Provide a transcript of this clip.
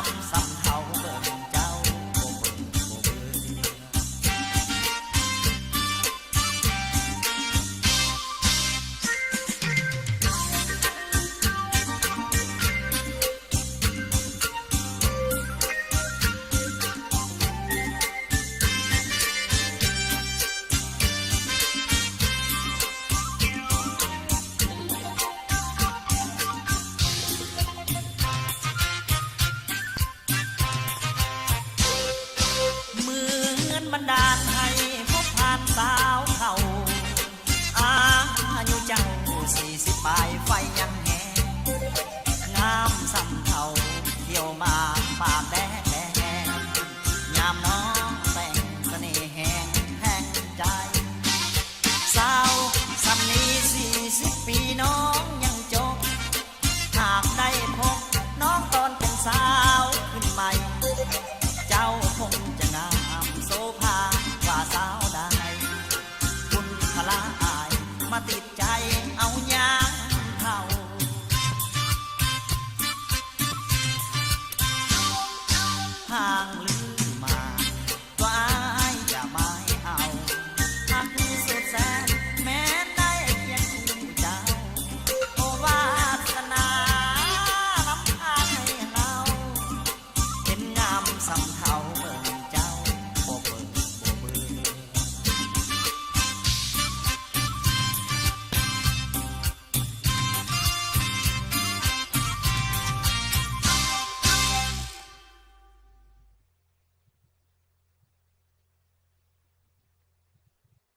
ามสำเทาเบิ่งเจ้าบ่เบิ่งบ่เบื่บันดาลให้พบผ่านสาวเท่าอายุเจ้า40ปลายไฟยังแหงงามสำเทาเที่ยวมาปากแดงยามน้องแต่งเสน่ห์แห้งแห้งใจสาวสำนี40ปีน้องยังจบหากได้พบน้องตอนเป็นสาวขึ้นใหม่เจ้าคง